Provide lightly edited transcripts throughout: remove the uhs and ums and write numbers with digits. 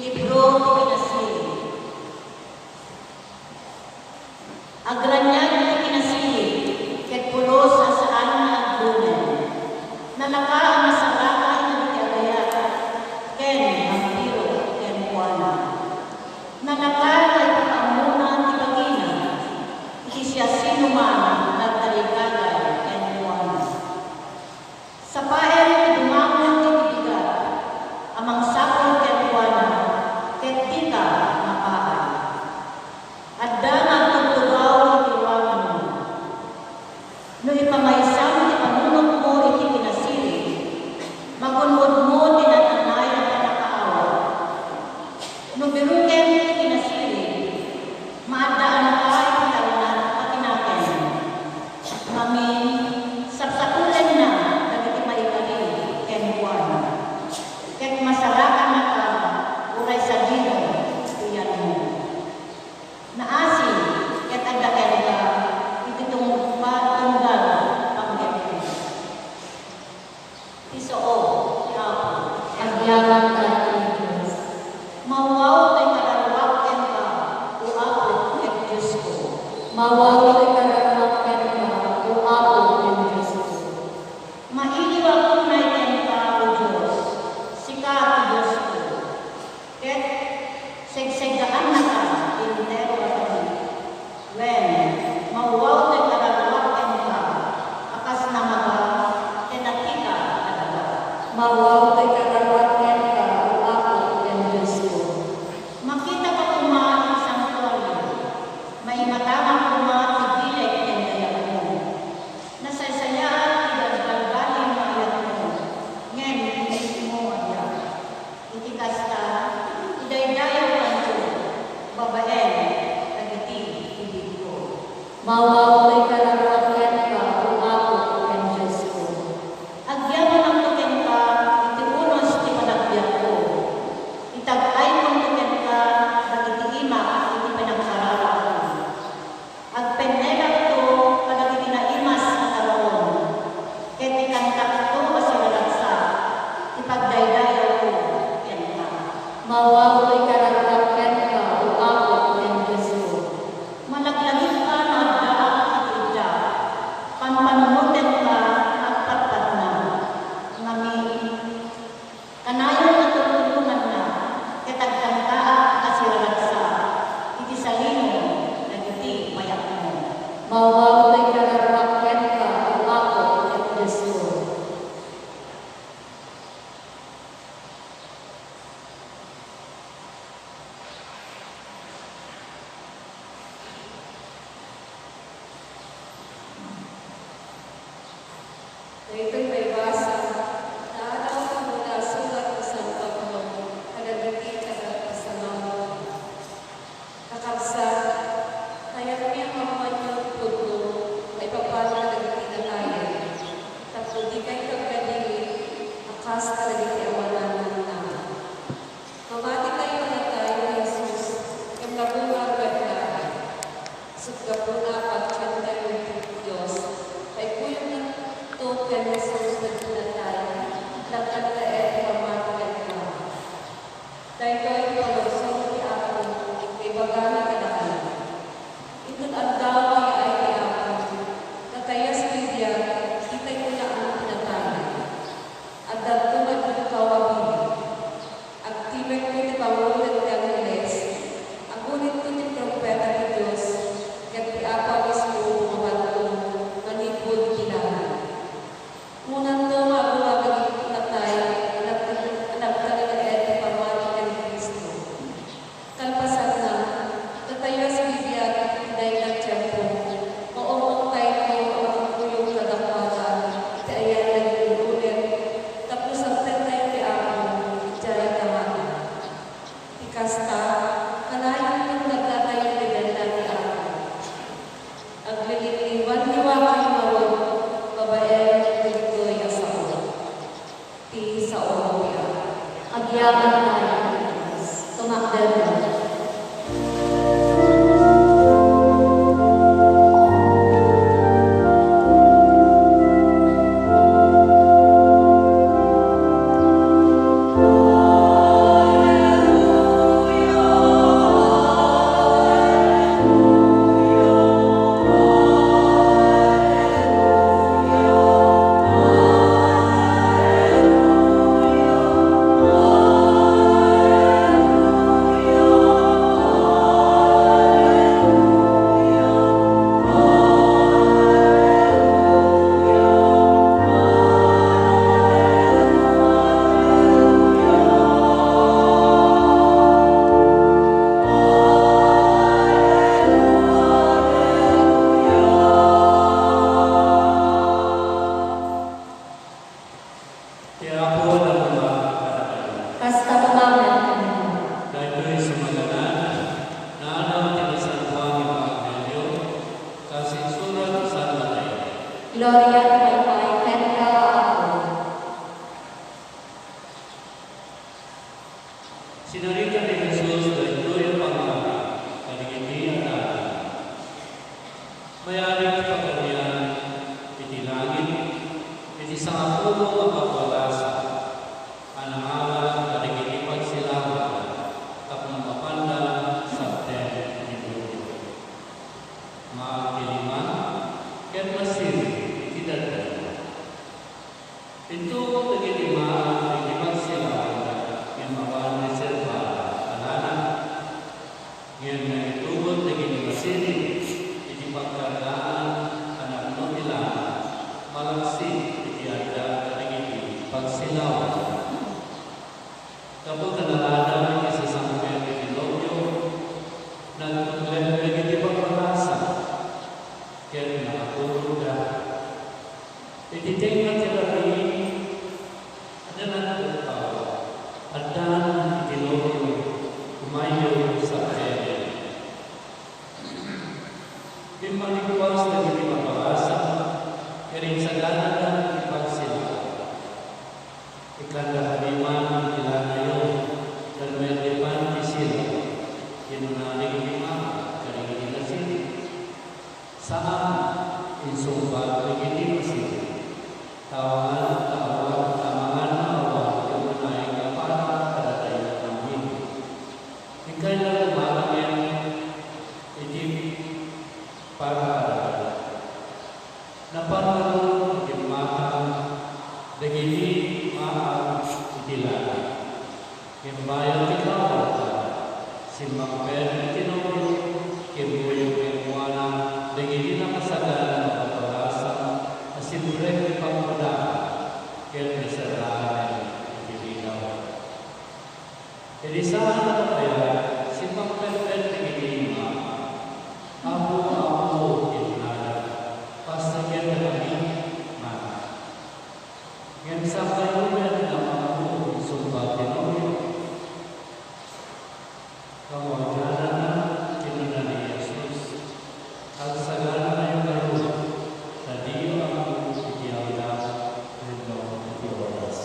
libro ti pinasili. Agranyag ti pinasili, ket pulos asaan na agdunan. Nanaka ang masaraka ito ti agaya, ken vampiro ken kuana. Nanaka ay pagkamunan ti bagina, iti siya sinuman nagtaligagay ken kuana. Sa paer ti dumangon ti bibigat, amang sapon ken kuana, ket tika mapaay. Adda nga tugtugaw iti iwanan mo. No ipamaysam ti pamunot mo iti pinasili, magunod mo tinananay ang panakaawa. No biruken iti pinasili, maadaan ka iti talunan patinaken. Mamin, sapsakulen na dagiti maikali ken kuana. Ket masarakan na ka, uray sa dino, iyan mo. Naasi, ket agdaken ka, iti tunggal panggepon. Isoo, yapo, Agyaman ka ng Diyos. mawaw kay kalalwak ken ka, uapod ket Diyos ko. Mawaw ay kararakan ka, o Apo ng Diyos ko. Mailiwag tunay ken ka, o Diyos, sika ti Diyos ko. Ket segsegaan na ka, intero at kami. Wen, mawaw kay kalalwak ken ka, akas na maga, ken atika adaga. Mawaw ay kararakan ka, o Apo ng Diyos ko. Makita ka kuma isang tuwalyo, may matamang kuma ti bilay ken dayak mo. Nasaysayaan ti dagdagbaling maayat mo, ngem inis mo adya. Iti kasta, idaydayaw kanto, babaen, dagiti ibig ko. Mawaw ay kararakan ka, o Apo ng Diyos ko. Agyaman ang tuken ka, iti unos ti panagbiyak ko. Itagay mong tuken ka, dagiti ima, iti pinagsarara ko. Agpenelak to, kadagiti na imas at aron. Ket ikantak to, masilalaksa, ipagdaydayaw ko, ken ka. Mawaw ay kararakan ka, o Apo ng Diyos ko. Malaglagit ka na addaak at idda, panpanunutin ka at patpat na. Ngami, kanayon na tutulungan na, ketagkantaak asilalaksa, iti salino, dagiti mayak mo. Mawaw ay kararakan ka, o Apo ng Diyos ko. Ito'y may basa. Naalaw ko mula sulat ko sa Panginoon, kadagiti kadagkasama. Kakabsat, kaya kami ang mamanyong puto, ay papala kadagiti na tayo. Tapos di kayo kagdadili, akas kadagiti awalan ng tama. Mamati tayo na tayo, Jesus, yung nabunga ganda. Sugapuna pagkanta yung Diyos, ay kuyong na to kaya Jesus nagpunatay, nagkantae pamatagan ka. Dahil ko ay palusong ni ako, kay bagana kadaan. Ito't ang daway ay kay ako, natayas Lydia, kita'y ko na ang pinatay. At dagtungan ko kawabin. At tibay ko ni Pangulat ni Angeles, ang ulit ko ni Propeta ni Diyos, kat piapa mismo mabatong manipod kinahan. Munang to mabulagag natay, nagtagal na ito pamati ni Kristo. Kalpasan na, tatayo sa bibiyag, dahil ng tiyempo, maumong tayo ko ang kuyong kadakwatan, iti ayan nag-iulit, tapos ang tayo ni ako, jaya tamahan. Ikasta, kanayon ng nagtatayo ni Benda ni ako. Agliliwan-liwa kayo mawag, babae, Victory Asao. Ti Sao Pia. Agyaman ka ng Diyos. Tumakdal ka. Alleluia. Sinarita ni Jesus na ito yung pangarap, kaligiti at atin. Mayaring pagkalian, iti langit, iti sa apulo mapapalasa, anangalan, kaligiti pagsilawan, tapang mapanda sa ten ni Budo. Maagiliman, ket masiri, iti dadal. Ito, nagiliman, iti pagsilawan, yung mawal ni Serva, alanan. Ngayon na itubod, naging masiri, iti pagkargaan, anak mo nila, malangsi, iti agda, kaligiti pagsilawan. Kapag nanalanan ng isa sa mga Pilogyo, nagpaglalagay pagpapasa, kaya nakatulog na. Ititingnan sila rin, at nanatulaw, at dan Pilogyo, umayo sa kaya. Pimanikuas na hindi mapapasa, kaya rin sa ganan ng ipagsilawan. Ikandahaliman ang ilanayon, dan may depan isila, kinunaling lima, karigiti na sila. Saan, insumbat, karigiti na sila. Tawangan, tamangan na awan, kamunay ka para kadatay na namin. Ikay na lumalangin, iti para kadatay. Napangalong, itimahang, dagili, mahal, itilala. Kimbayan ikaw, simbang pera tinawin, kimboyong kimuana, dagili na kasagalan ng pagpalasa, asimurek ipangmada, kaya nasaraan itiligaw. Ilisahan na kaya, simbang pera dagili ma, apo, itinala, pasagyan na kami, mana. Ngayon sa kayo na ako, sumbat tinawin, kawajaran na kinunan ni Jesus. At sagana na yung karoon, na diyo ang itiyawda rin iti oras.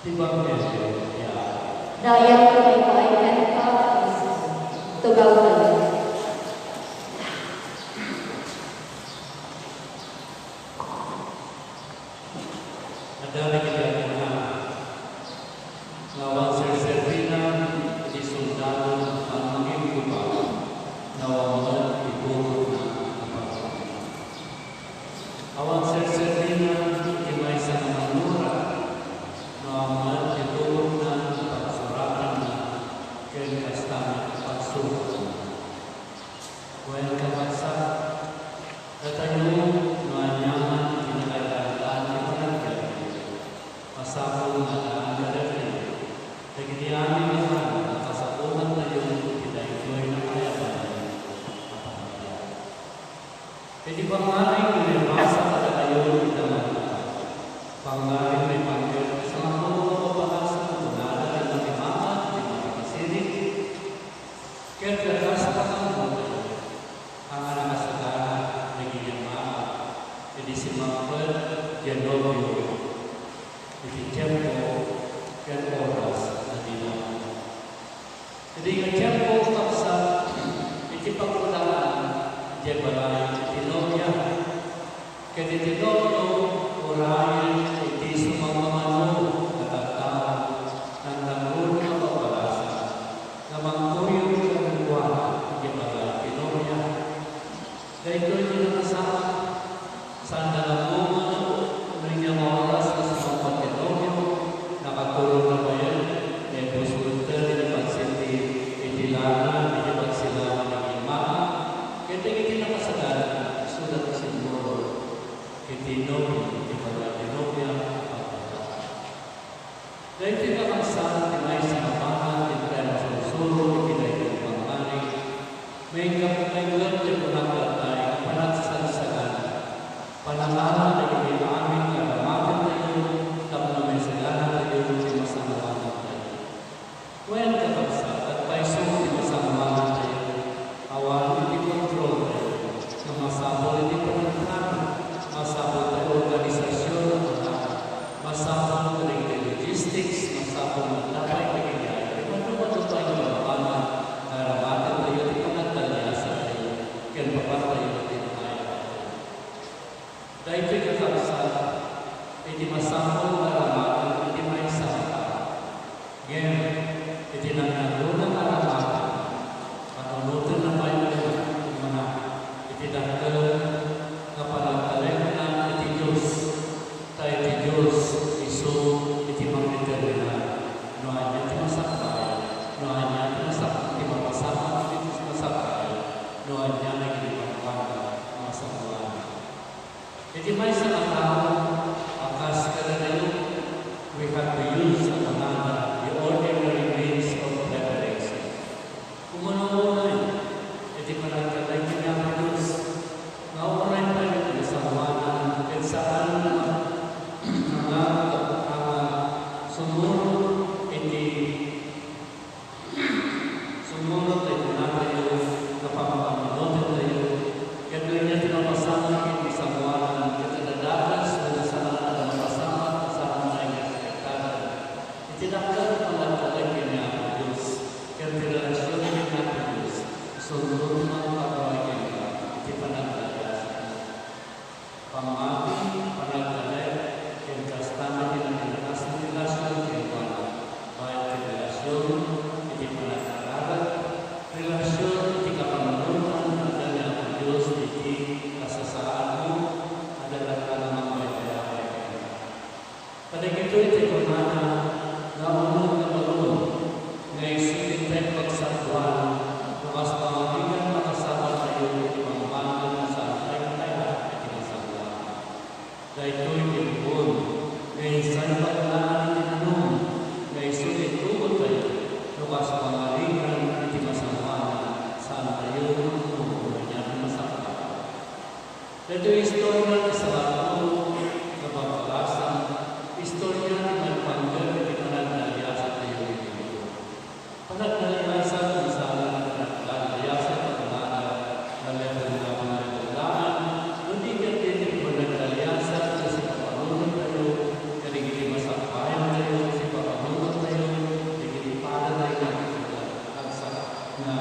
Tibang Yesu, Dayang ko ay kailan ka, tugaw na lang. Adala kita na nawang serserina, di soldado ang maging kuba, nawang iburo na kapag. Awang serserina, di may sa manura, nawang iburo na pagsuratan na kaya kastamit pagsurat. Kuwel kapagsa, katayo, nuanyaman, kinakailangan ni Panagyan, masapong na ang galatin, nagdiyamin naman ang kasapunan na yung pinayuloy ng ayaban ng kapahagyan. Pwede pangaring pinimasa ka na kayo naman pangaring may pangyod sa mga mapapahasa ng unala ng natimakan, di makakasirit, kaya kakas pa ang mga ang nakasagana naging yamaan, hindi si Mampel, Genovio, iti tiempo, ken oras na dinamo. Jadi ang tiempo kapsa, iti pagkulaan, di balay, iti novia, ken iti novio, orayan, iti sumamamano, katatao, ng nangun na pabalasa, na mangkuyong kagungguan, di balay, iti novia. Dahil ito yung nakasama, saan na namunga na rin yung oras na sa mga pagkatogyo, nakatulong na ba yan? May pusulta, hindi pagsinti, itilana, hindi pagsilaman ng imaha. Kaya tingin nakasagalan, sulat na siguro, itinobyo, itinobyo, dahil tinakasal, tinay sa kapahan, tinay sa usuro, itinay ng pangmaning, may kapag-ayulan din panaglatay, panagsasagan, panangalan na hindi amin karamakan tayo, tapos may sagahan tayo, di masamahan tayo. Kwen kapagsa, at paisong di masamahan tayo, awan hindi kontrol tayo, na masabol hindi panaglaman, masabol tayo organisasyon, masabol tayo logistics, masabol na dapat Itinakal pagkakalagyan niya ang Diyos, kaya relasyon niya ng Diyos, sunod ng pagkawagin ka, iti panagdalasan. Pamati, panagdalay, kaya kastama din ang tinakas ng relasyon kaya wala. Bayan relasyon, iti panagdalaran, relasyon, iti kapanunutan, adala ang Diyos, iti kasasaan mo, adala ka naman may kaya. Padagito iti kumana, naunod na balon, ngay silintay pagsatuan, bukas pangaligan makasama tayo ipangbangan na sa atay kaya at inasawa. Dahil ilbon, ngay saan paglaan itinanong, ngay silintubot tayo, bukas pangaligan at inasawa saan tayo nung niya masama. Dito istorya ni Salamo, kapapalasan, istorya ni Magpanggal ni panagdalayasan tayo dito. Panagdalayasan kung saan panagdalayasan pagkakala na meron na mga nagdalaan, hindi ka din panagdalayasan kasi papanunan tayo, kaligili masampayan tayo, kasi papanunan tayo, kaligili para tayo na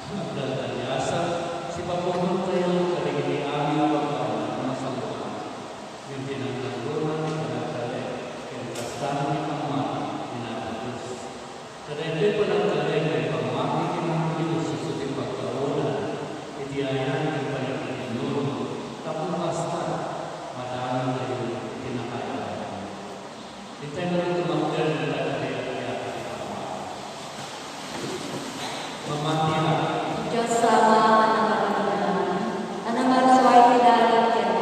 nagdalayasan, kasi papanunan tayo, kaligili aming pagkakala na masampayan. Yung tinagdalunan, kasama ni Pangmati, Diyos. Kada ito'y panagdalay kay Pangmati, Diyos, sa suting pagkaroon, itiayan ng panagdalay, tapos basta, madami tayo pinakaya. Itay mo rin tumakder na nagkaya kay Pangmati. Mamati na. Diyos sama ang nakakalimutan. Anaman suway pinalip yan.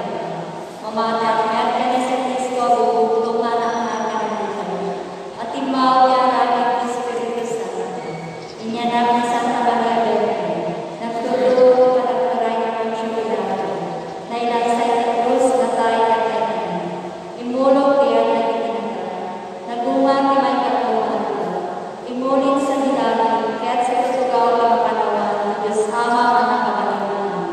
Mamata at kani sa Kristo, bubutong na ang nakakalimutan. At timbaw niya namin ng Espiritu Santo. Inya namin sa Tabangagan. Nagtulog palagparay ng Siyulato. Na ilansay ng Diyos na tayo kakainin. Imulog diyan na itinagay. Nagungan ni may katungan. Imulit sa nilalim, kaya't sa tutugaw na makalawan, na Diyos ama ang nakakalimutan.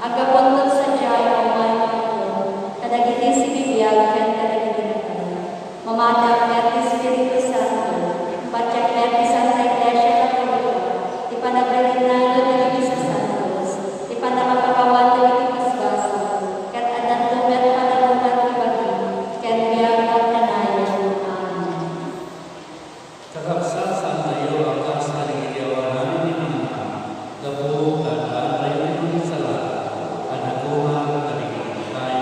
Agapundot sa Diyay ang may makatulog, kadagiti si Bibiyag, kaya't kadagiti na tayo. Mamadak kaya't Espiritu Santo, patyak kaya't Santa Iglesia Katolika, di pa nagretinado na iti sa Santos, di pa napapakawan na iti pasbaso, kaya't adanto kaya't panalunan ibagi, kaya't biyagat kanayo. Amen. Kakabsa sa tayo ang kasal ng iyawanan ni Nina, dapo kata tayo ng sala, anakuha kaligitay,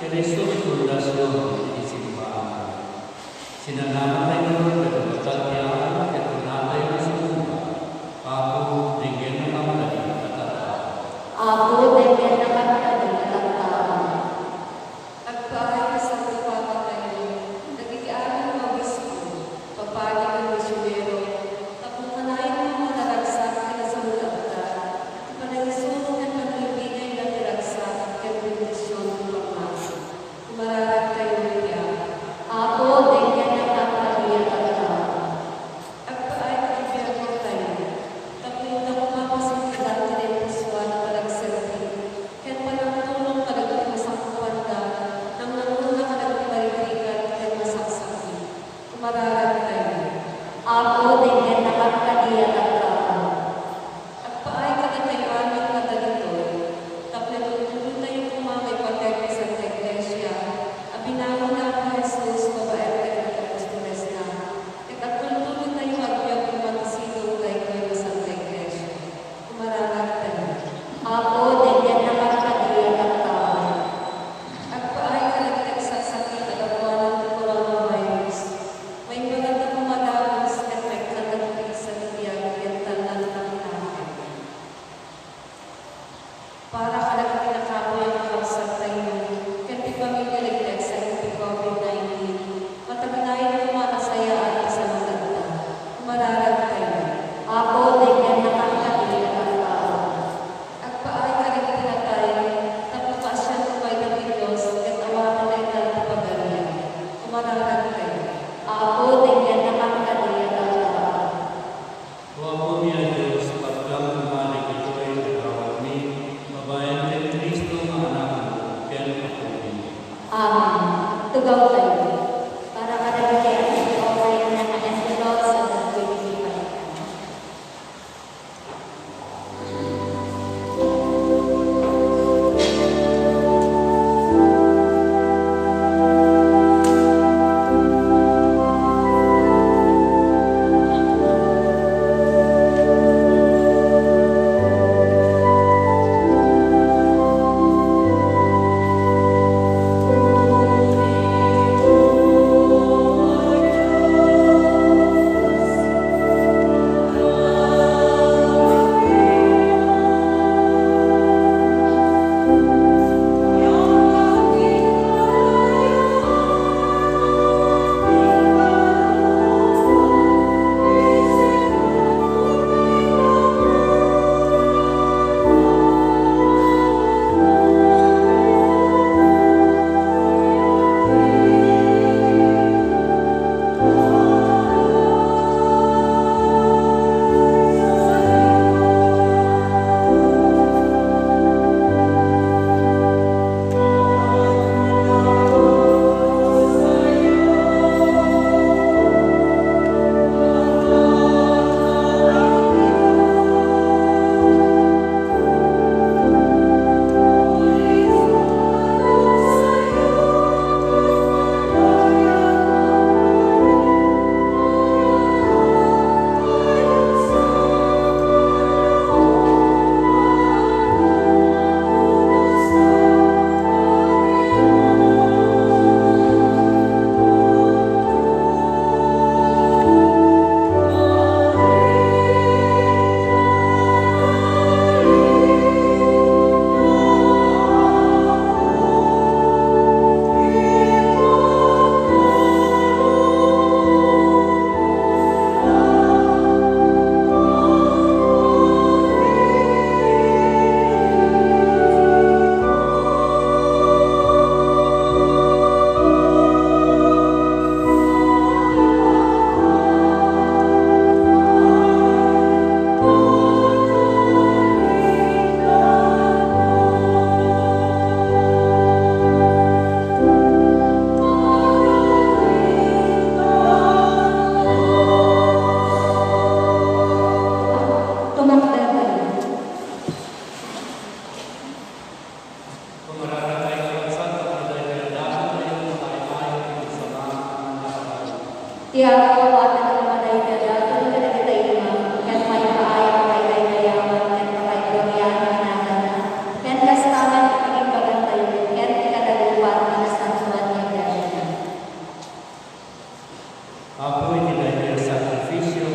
Kristo fundasyon isimbahan. Sinanaman tayo ng pagkakatiyahan at tunatay na sa mundo, ako digyan ng pamali katatao. Ako dengan naman kami katatawang. Agpahay ka sa tupakan tayo, nagigianan ng obispo, papagi ng misyonero, tapumanayin ng mga naragsak na sa mulata, ipanagisunog ng paglibigay na niragsak at bendisyon ng pagmasa. Kumararat tayo niya. Ako dengan naman kami katatawang. Agpahay ka ibiyagin tayo, tapos na kumapasikilan tinipuswan na palagsalbi, kahit panagtulong palagmasakpan ka, nang nanuna ka nagparikigan at masaksakin. Kumararat tayo. Apoy nila yung sakripisyo,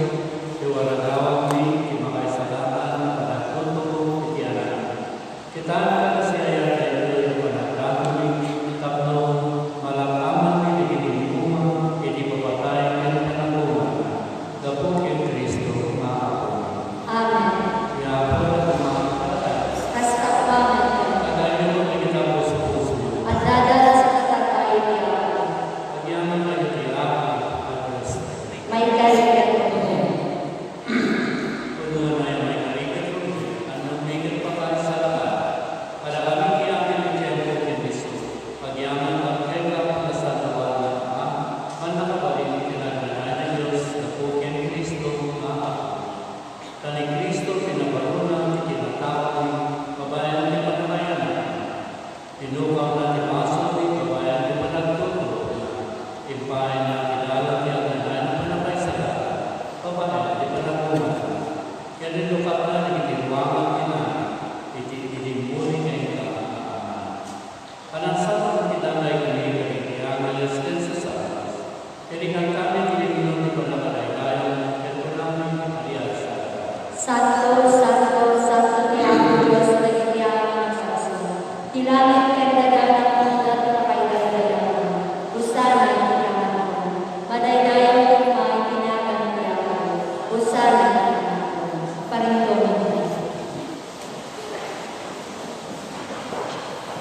iwaradawag ni imakaisalatan, panagtutubo, ikiyanan. Kitaan ka siya yan yung panagdahuli, tapno malakaman ni hinimuma, hindi papatay ng panagbuman. Gapong yung Kristo, maapon. Amen. Iapon at umakapatay. Kastapaman ka. Kagaya mo ay kita puso-puso. At dadala sa katatay niya. Pagyaman kayo tiyaka at resta. May kaligan mo. Puno na yung may kaligan mo. Anong bigat pa ka sa lahat? Para kami kiyamin ng tiempo ng Kristo. Pagyaman ang kaya na sa nawal na Ama, man nakabalin pinagdanay ng Diyos na po kay Kristo maapon. Kani Kristo pinabarunan, itinatapon, kabayan ni Pagkayanan. Tinukaw na ni Masoy, kabayan ni Panagtuto. Impahin na kinala niya na nanay sa lahat, kabayan ni Panagpunan. Kaya nilukap na ni Gilwangan nila, itimuli ngayon ka. Kanansama na tinanay kami kailangan din sa salas. Kailangan kami tinignan ni Panagalayan, at namin ariyan sa Santo, Santo, Santo niya ang Diyos na iniyaman ng Santo. Kilangin kagdagan ng mundo at nakailangan. Usana iniyaman ko. Madaydayang lumay pinagandyakan. Usana iniyaman ko. Panginoon ng Diyos.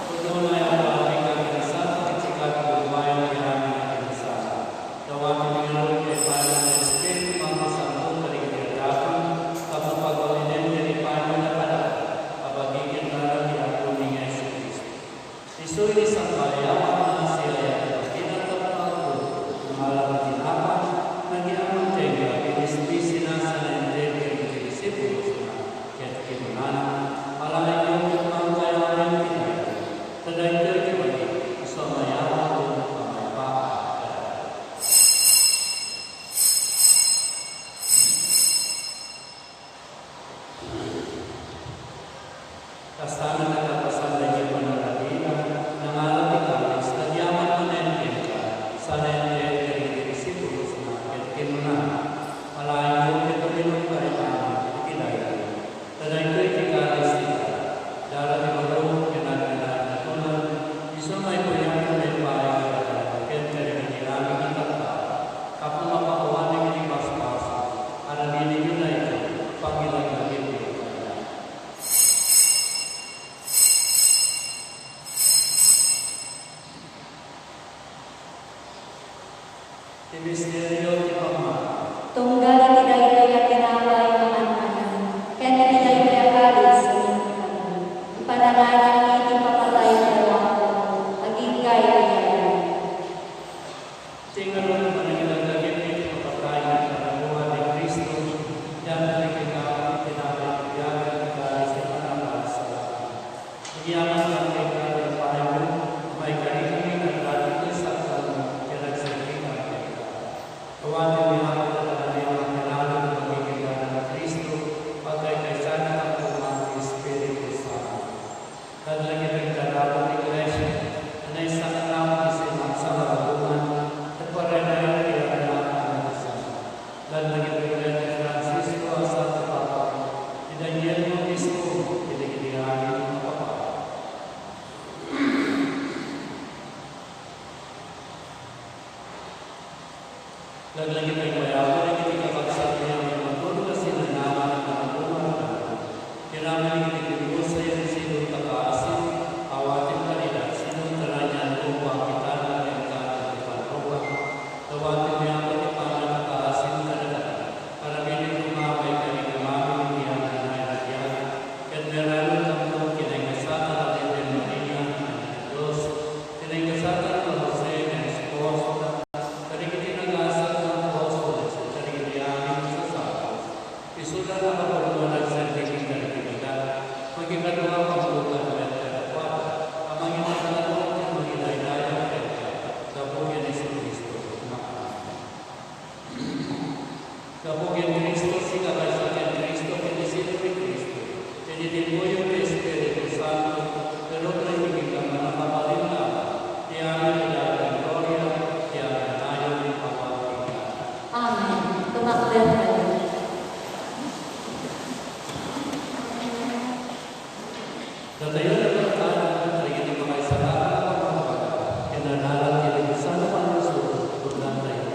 Puno na yung aming kaganasan at sikat ng bayan ng aming kaganasan. Gawin ng Lord ay para ng Espiritu mga sampo kaligayatan, tapos pagawinin din paano na pala, kabagigin na lang ang kuning Yesu Cristo. Isuy isang bayaman na siya ay kinatapag ko, umalang tinapan, nag-iamang tenga, inisbisi na sa nandin ng Kirisipo, kaya kinunan, malaking yung mga kayaman pinay. Taday ko ikibalik, sa mayaman ko ng pamaypaan. Kasama na kapasan na yung panalagina, nangalang ikalis, nagyaman mo nentin ka, sa nentin ka rin Kirisipo, sa nakit kinunan. Malaking yung ito pinagpay namin, ikinaya. Taday ko ikikalis nila, darating ni Marong, kinagandaan na tunan, iso may kuyang na may pahay ka, kaya ka rin nilaming itakta, kapag mapakuha ng inibas-pas, aralinin yun na ito, Pangilang lagin niyo. Misteryo ni Pama. Tunggal itiday at tinapay ng anak. Kaya nitiday na akalis sa inyong ipanangalan ng hindi papatay na lahat. Agingay niya. Tingnan mo naman ang ilagagin nito kapatay ng panamuhan ni Kristo. Yan ang ikikawin pinapagyagan ng galis sa panahal sa lahat. Iyaman ang ikikawin payo, may karikingin at dating sa kalang kinagsaking ang ikikawin. Kawatin niya ako na talagang ang kailangan ng magiging ng Kristo pagkay kaysana ang kumang Espiritu Santo. Kadlagin ang kalabang ni Iglesia na isang naman sa marabungan at parenay ang kailangan ng isang. Kadlagin ang Iglesia Francisco ang Santo Papa, ni Daniel Montisco, pinagilihanin ng Papa. Kadlagin ang mayabon ang itikakabsat niya ng magpuno na sinanaman ng pangbuman. Kinaman ang itikulubo sa iyo sinong takaasin, awatin kanila, sinong talanyan upang kita na ang kanyang ipanropa. Tawatin niya ang patipanan na takaasin kanila, para binig umamay kanila maming niya na nairagyan. At meron ang itong kinaygasatan at Virgen Maria, ang Diyos, kinaygasatan ng Jose ng Esposo, karigin ang asal ng Apostol sa karigiliyanin sa Santos. Isulan ang kapagpunan sa tingin na nagkikigan, magkikagawa pagbukan at katapat, ang mga inangalawag ng mga inaydaya at kaya, kapugyan ni Kristo. Kapugyan ni Kristo, sikakasakyan Kristo, kinisino ni Kristo, kinitimo yung Espiritu Santo, pero nagiging ka man ang kapalit na, iyamin nila ang gloria, iyamin tayo ng pamatikan. Umakdan tayo. Datayo na berkat hari ini pakai sarana apa kendaraan yang di sana masuk bulan tayo.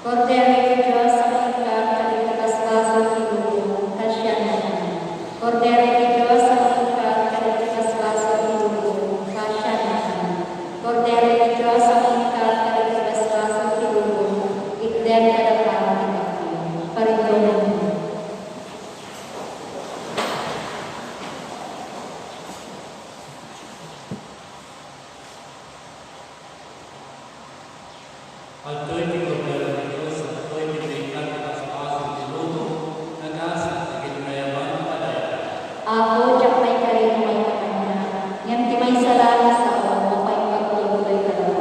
Cordero de Dios, sacrificado de las vasas y lujo, Hashanah. Cordero de Dios, sacrificado de las vasas y lujo, Hashanah. Cordero de Dios, sacrificado de las vasas y lujo, ikden pada para Perindonan. Altoy di Cordero de Dios, altoy di berikan atas pasal di luto, nagasa, naging mayaman padaya. Ako, tiyak may kayo may katanya, ngam ti may salala sa o, mapay pagtuloy ka lang.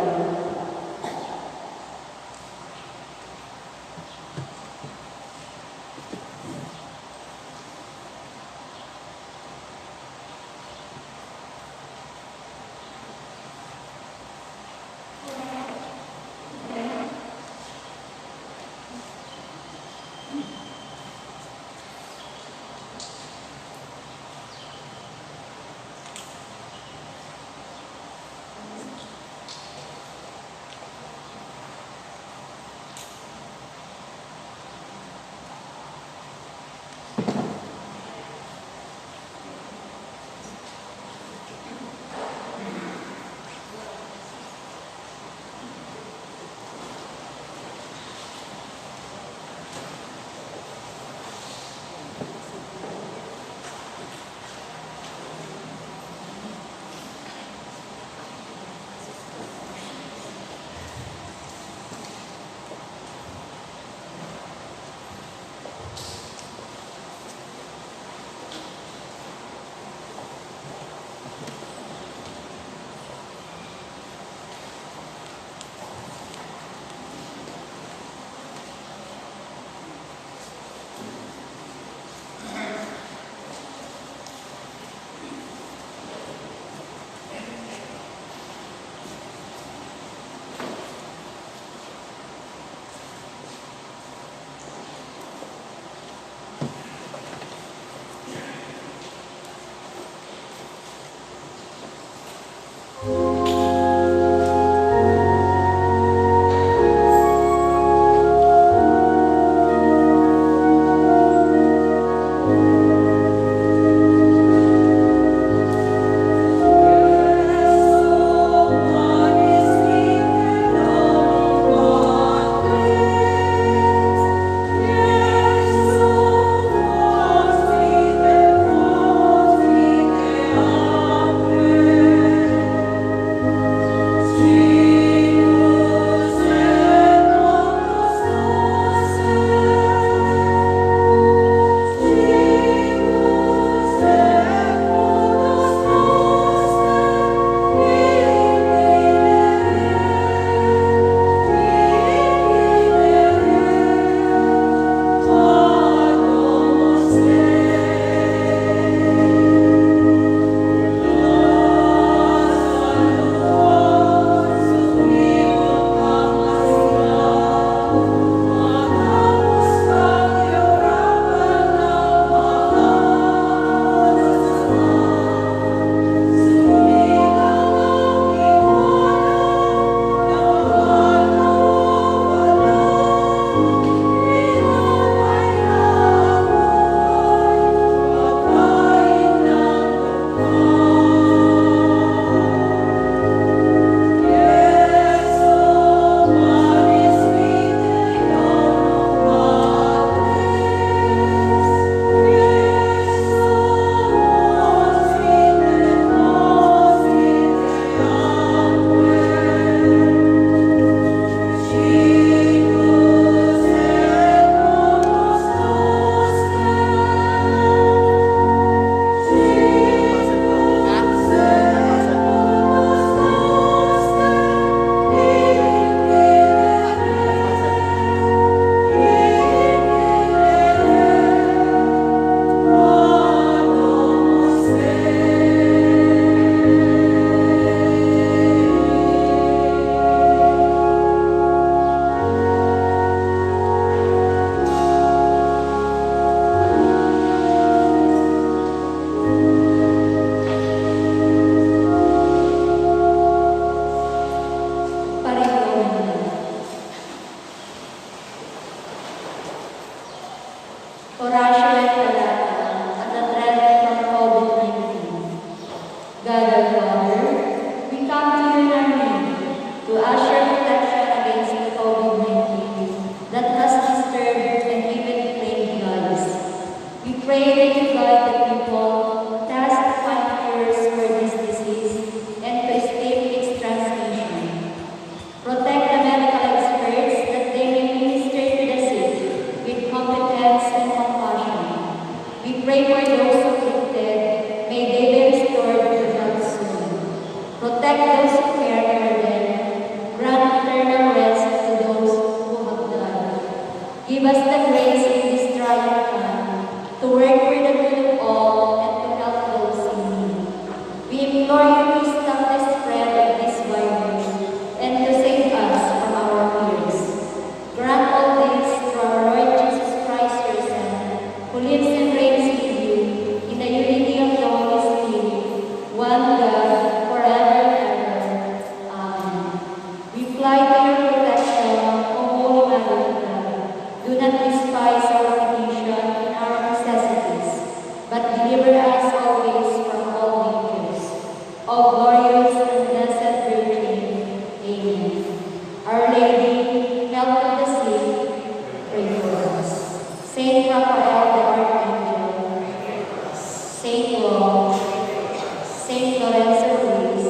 Saint Lorenzo Ruiz,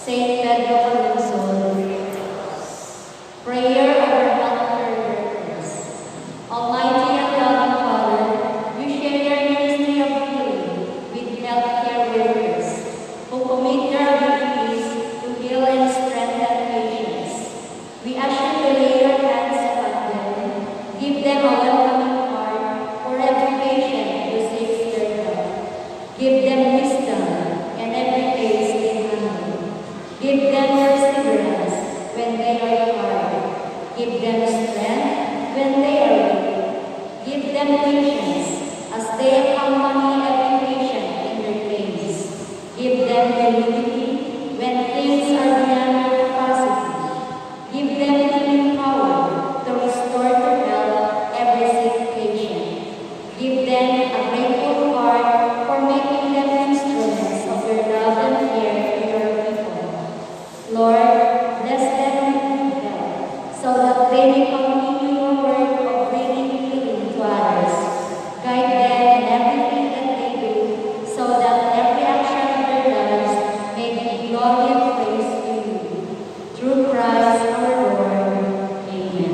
Saint Pedro Alonso, prayer of our healthcare workers. Almighty and loving Father, you share your ministry of healing with healthcare workers who commit their abilities to heal and strengthen patients. We ask you to lay your hands upon them, give them a welcoming heart for every patient who seeks your help. Give them wisdom in every case they handle. Give them perseverance when they are tired. Give them strength when they are weak. Give them patience as they accompany every patient in their case. Give them humility when things are beyond their capacity. Give them healing power to restore to health every sick patient. Give them a grateful heart for making them instruments of your love and care to your people. Lord, bless them with good health so that they may continue your work of bringing healing to others. Guide them in everything that they do so that every action of their lives may give glory and praise to you. Through Christ our Lord. Amen.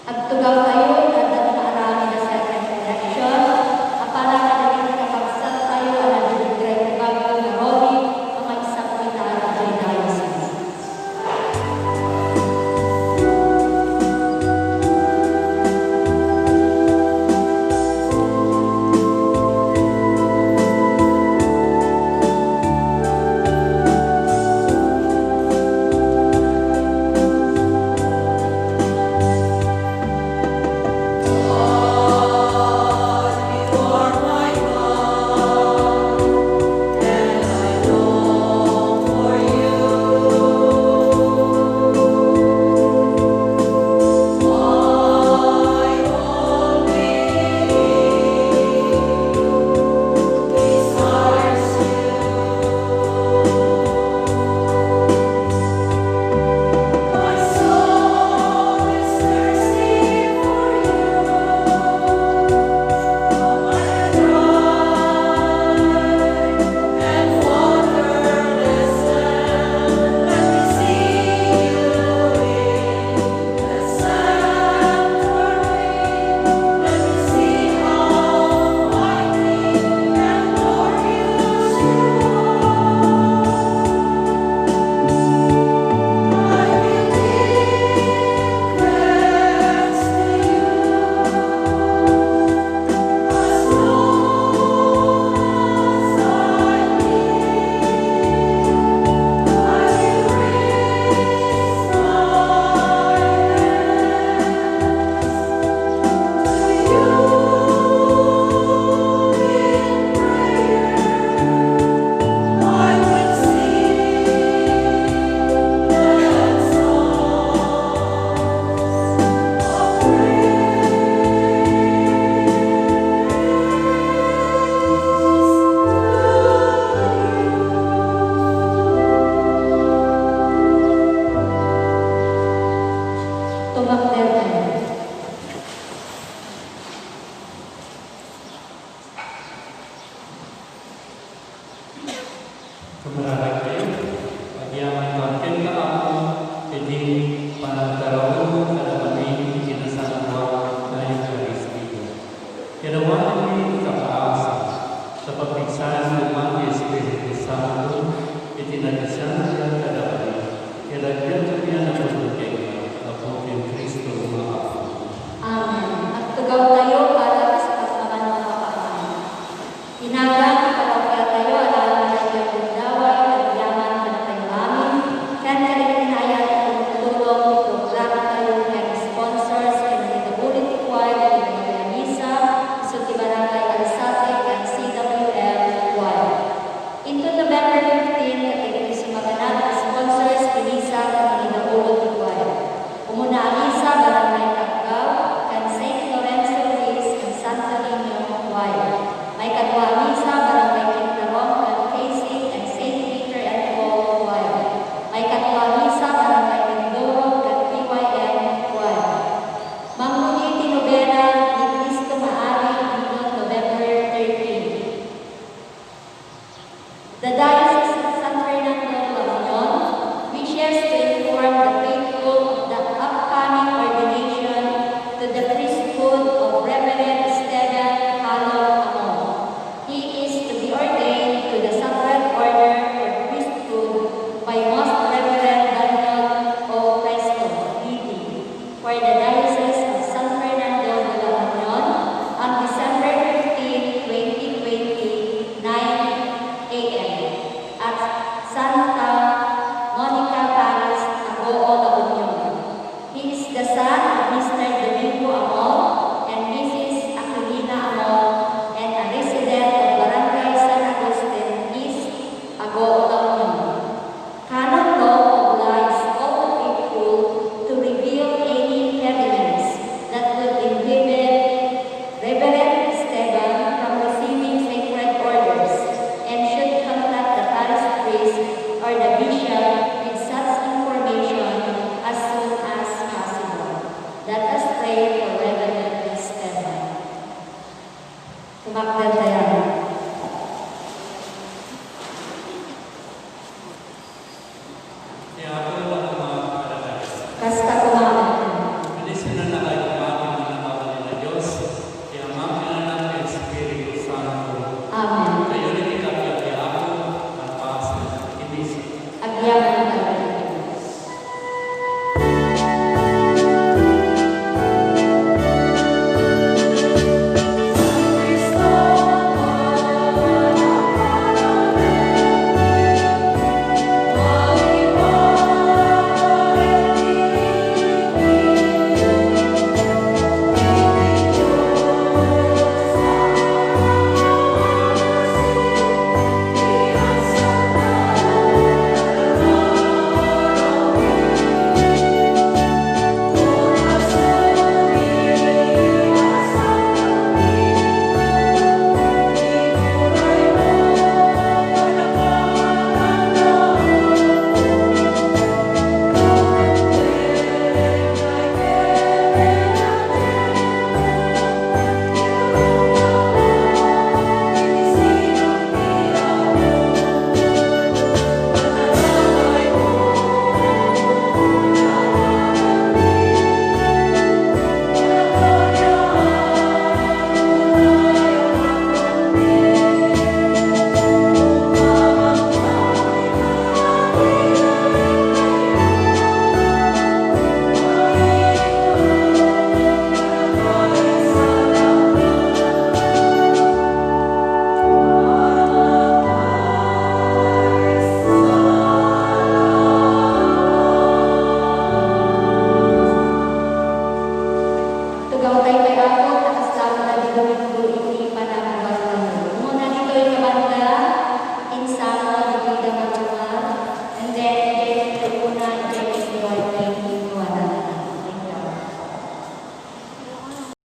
Agtugaw tayo at naarami na sa ating election. Apala ka na rin nakapagsat tayo at nagdidray ko bago na roli ang mga isang pitaan at ay diocese. Kemerahkan kayo, pagyaman natin ka ako, hindi panagkaroon kada kami kinasangwa na Eucharistia. Kinawanan niyo kapaasa sa pagpigsahan ng mga Espiritu Santo, itinagasan niya kada kami. Kilagyan kami ang pagpagkaya, ako yung Kristo mga ako. Amen. At tugaw tayo para sa kasama ng mga paanan. Inagang parokya tayo at alam na tayo kundaway, nagyaman ka na tayo amin, kaya kalinayaan at tutulong, programa tayo ng sponsors, kaya ulit choir, kaya misa, Suti Barangay Alsate, kaya CWF choir. Into November 15, katigil sumaganap, sponsors, pinisa, kaya ulit choir. Dadayo